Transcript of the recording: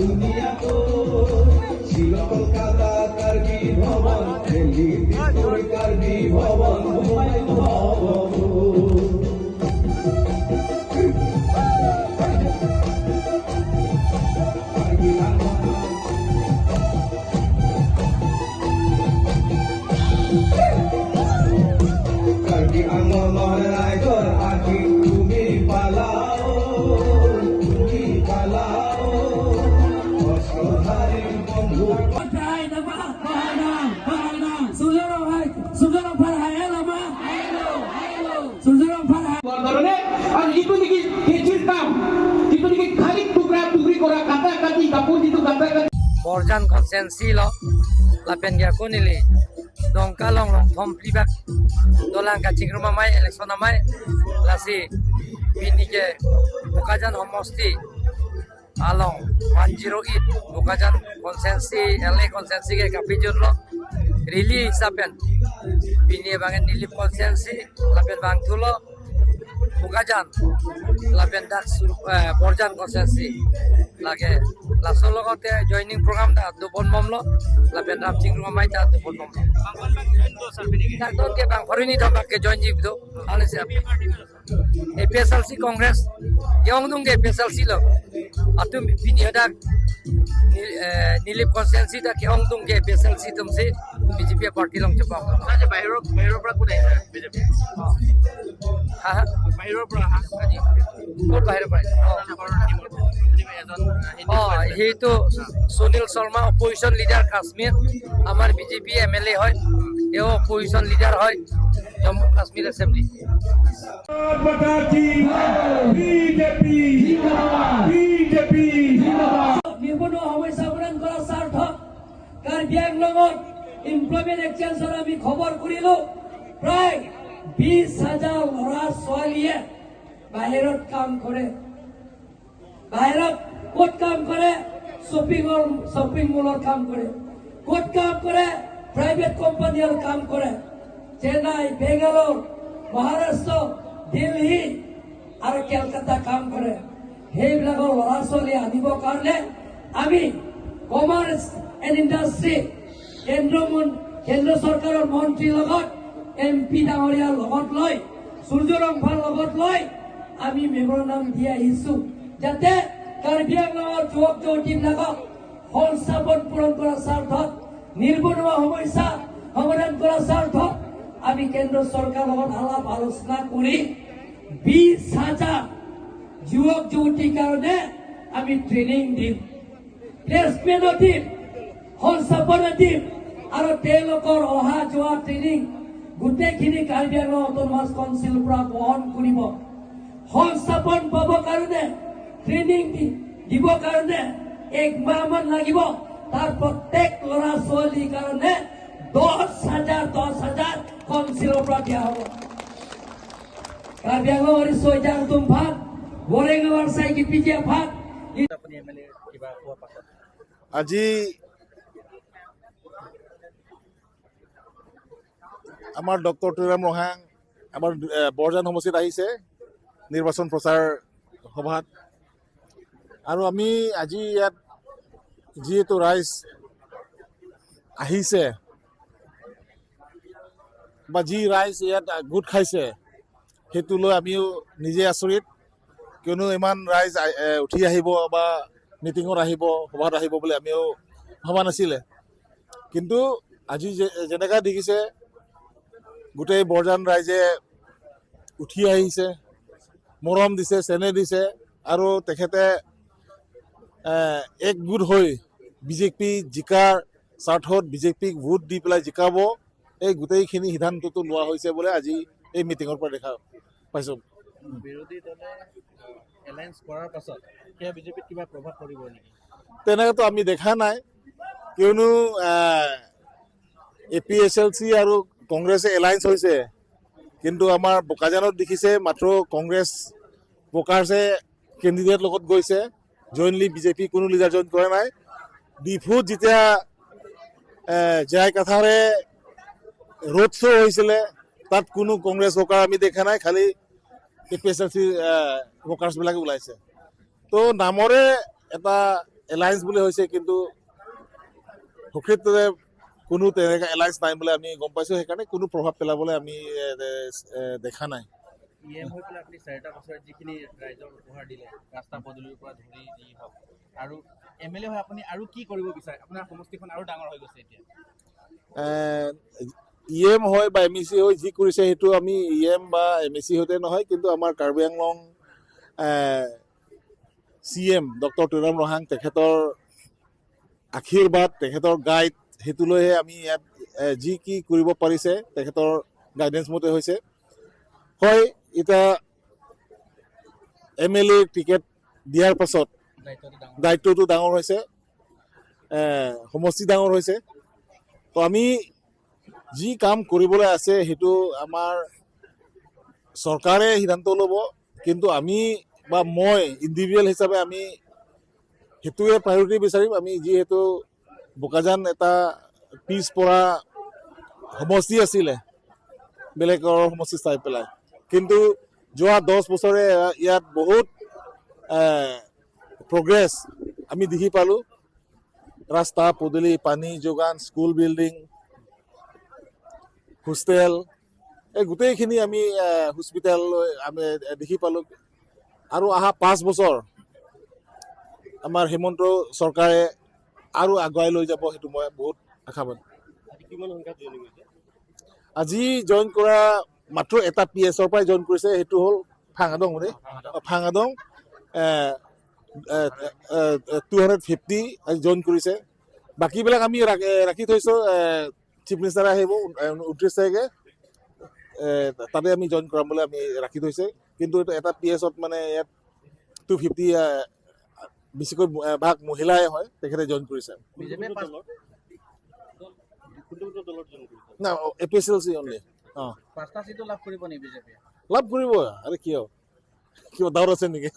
দুনিয়া তো ছিল কলকাতা কার্বি ভবন, দিল্লি দিপুর কার্বি ভবন, হুমায়ুন ভবন। কার্বি আঙ্গলর রায়গর আকি তুমি পালাও, তুমি পালাও অস্ত্রধারী বন্ধু। Borjan konsensi lo lapen dia kunili dongka long thom pribak dolang kacing rumah mai election mai lasi bini ke bukajan homosti along 108 bukajan konsensi LA konsensi ke kapijur lo rili hisaben bini bangen nilip konsensi lapen bang tulo bukajan lapen dak Borjan konsensi lage laso logote joining program da dubon momlo lapen rapching rumah mai da dubon momlo tak don ke bang forini da ke join ji do ale se APSLC congress yong dung ke APSLC lo atu bini da nilip konsensi da ke ong dung ke APSLC tum se BJP party long chapa aja bairo pra kudai BJP ha bairo pra aji ko bairo pra সেইটো Sunil Sharma opposition leader Kashmir আমার BJP MLA হয় এও opposition leader হয় Jammu Kashmir assembly নিবনুৱা সমস্যা পূৰণ কৰাৰ স্বাৰ্থত কাৰ্বি আংলঙত এমপ্লয়মেণ্ট এক্সচেঞ্জৰ আমি খবৰ কৰিলো প্ৰায় 20,000 ল'ৰা ছোৱালীয়ে বাহিৰত কাম কৰে বাহিৰত ক'ত কাম কৰে শ্বপিং মলৰ কাম কৰে ক'ত কাম কৰে প্ৰাইভেট কোম্পানীৰ কাম কৰে চেন্নাই বেংগালোৰ মহাৰাষ্ট্ৰ দিল্লী আৰু কলকাতা কাম কৰে সেইবিলাকৰ ল'ৰা ছোৱালী আনিবৰ কাৰণে আমি কমাৰ্চ এণ্ড ইণ্ডাষ্ট্ৰী কেন্দ্ৰ চৰকাৰৰ মন্ত্ৰীৰ লগত MP ডাঙৰীয়াৰ লগত লৈ সূৰ্যৰংফাৰ লগত লৈ আমি মেমৰেণ্ডাম দি আহিছো যাতে কাৰ্বি আংলঙৰ যুৱক যুৱতীবিলাকক সংস্থাপন পূৰণ কৰাৰ স্বাৰ্থত নিবনুৱা সমস্যা সমাধান কৰাৰ স্বাৰ্থত আমি কেন্দ্ৰ চৰকাৰৰ লগত আলাপ আলোচনা কৰি 20,000 যুৱক যুৱতীৰ কাৰণে আমি ট্ৰেইনিং দিম প্লেচমেণ্ট দিম সংস্থাপন দিম আৰু তেওঁলোকৰ অহা যোৱা ট্ৰেইনিং গোটেইখিনি কাৰ্বি আংলং অট'নমাছ কাউন্সিলৰ পৰা বহন কৰিব সংস্থাপন পাবৰ কাৰণে ট্ৰেইনিং দিবৰ কাৰণে 1 মাহ মান লাগিব তাৰ প্ৰত্যেক ল'ৰা ছোৱালীৰ কাৰণে 10,000 কাউন্সিলৰ পৰা দিয়া হ'ব কাৰ্বি আংলঙৰ ছয়জাং তুমফান বৰেগাঁৱৰ চাইকি পিজিয়া ভাগ আজি আমাৰ ডক্টৰ তুৰাম ৰহাং আমাৰ বৰজান সমষ্টিত আহিছে নিৰ্বাচন প্ৰচাৰ সভাত আৰু আমি আজি ইয়াত যিহেতু ৰাইজ আহিছে বা যি ৰাইজ ইয়াত গোট খাইছে সেইটো লৈ আমিও নিজে আচৰিত কিয়নো ইমান ৰাইজ উঠি আহিব বা মিটিঙত আহিব সভাত আহিব বুলি আমিও ভবা নাছিলে কিন্তু আজি যেনেকৈ দেখিছে গোটেই বৰজান ৰাইজে উঠি আহিছে মৰম দিছে চেনেহ দিছে আৰু তেখেতে একগোট হৈ বিজেপি জিকাৰ স্বাৰ্থত বিজেপিক ভোট দি পেলাই জিকাব এই গোটেইখিনি সিদ্ধান্তটো লোৱা হৈছে বোলে আজি এই মিটিঙৰ পৰা দেখা পাইছোঁ বিৰোধী দলে এলায়েন্স কৰাৰ পাছত সেয়া বিজেপিত কিবা প্ৰভাৱ পৰিব নেকি তেনেকৈতো আমি দেখা নাই কিয়নো APSLC আৰু কংগ্ৰেছে এলায়েন্স হৈছে কিন্তু আমাৰ বোকাজানত দেখিছে মাত্ৰ কংগ্ৰেছ ৱৰ্কাৰ্ছে কেণ্ডিডেট লগত গৈছে জইনলি বিজেপি কোনো লিডাৰ জইন কৰা নাই ডিফুত যেতিয়া জয় কাথাৰে ৰোড শ্ব' হৈছিলে তাত কোনো কংগ্ৰেছ ৱৰ্কাৰ আমি দেখা নাই খালি APSLC ৱৰ্কাৰ্ছবিলাকে ওলাইছে তো নামৰে এটা এলায়েন্স বুলি হৈছে, কিন্তু প্ৰকৃততে কোনো তেনেকুৱা এলায়েন্স নাই বুলি আমি গম পাইছোঁ। সেইকাৰণে কোনো প্ৰভাৱ পেলাবলৈ আমি দেখা নাই। EM হৈ পেলাই আপুনি 4টা বছৰত যিখিনি ৰাইজক উপহাৰ দিলে, ৰাস্তা পদূলিৰ পৰা ধৰি যি হওক, আৰু MLA হৈ আপুনি আৰু কি কৰিব বিচাৰে? আপোনাৰ সমষ্টিখন আৰু ডাঙৰ হৈ গৈছে এতিয়া। EM হয় বা MEC হয়, যি কৰিছে সেইটো আমি EM বা MEC হতে নহয়, কিন্তু আমাৰ কাৰ্বি আংলং CM ডক্টৰ তুৰাম ৰহাং, তেখেতৰ আশীৰ্বাদ, তেখেতৰ গাইড, সেইটো লৈহে আমি ইয়াত যি কি কৰিব পাৰিছে তেখেতৰ গাইডেঞ্চ মতে হৈছে। হয়, এতিয়া MLA টিকেট দিয়াৰ পাছত দায়িত্বটো ডাঙৰ হৈছে, সমষ্টি ডাঙৰ হৈছে। তো আমি যি কাম কৰিবলৈ আছে সেইটো আমাৰ চৰকাৰে সিদ্ধান্ত ল'ব, কিন্তু আমি বা মই ইণ্ডিভিজুৱেল হিচাপে আমি সেইটোৱে প্ৰায়ৰিটি বিচাৰিম। আমি যিহেতু বোকাজান এটা পিছপৰা সমষ্টি আছিলে বেলেগৰ সমষ্টি চাই পেলাই, কিন্তু যোৱা 10 বছৰে ইয়াত বহুত প্ৰগ্ৰেছ আমি দেখি পালোঁ। ৰাস্তা পদূলি, পানী যোগান, স্কুল বিল্ডিং, হোষ্টেল, এই গোটেইখিনি আমি হস্পিটেল আমি দেখি পালোঁ। আৰু অহা 5 বছৰ আমাৰ হিমন্ত চৰকাৰে আৰু আগুৱাই লৈ যাব, সেইটো মই বহুত আশাবাদী। আজি জইন কৰা মাত্ৰ এটা PS-ৰ পৰাই জইন কৰিছে, সেইটো হ'ল ফাঙাডং। ফাঙাডং 250 আজি জইন কৰিছে। বাকীবিলাক আমি ৰাখি থৈছোঁ, চিফ মিনিষ্টাৰে আহিব 29 তাৰিখে, তাতে আমি জইন কৰাম বুলি আমি ৰাখি থৈছে। কিন্তু এটা PS-ত মানে ইয়াত 250 বেছিকৈ ভাগ মহিলাই হয়, তেখেতে জইন কৰিছে। না, APSLC অনলি। 5টা চিটো লাভ কৰিব নি বিজেপি? লাভ কৰিব, আৰু কিয় ডাউট আছে নেকি?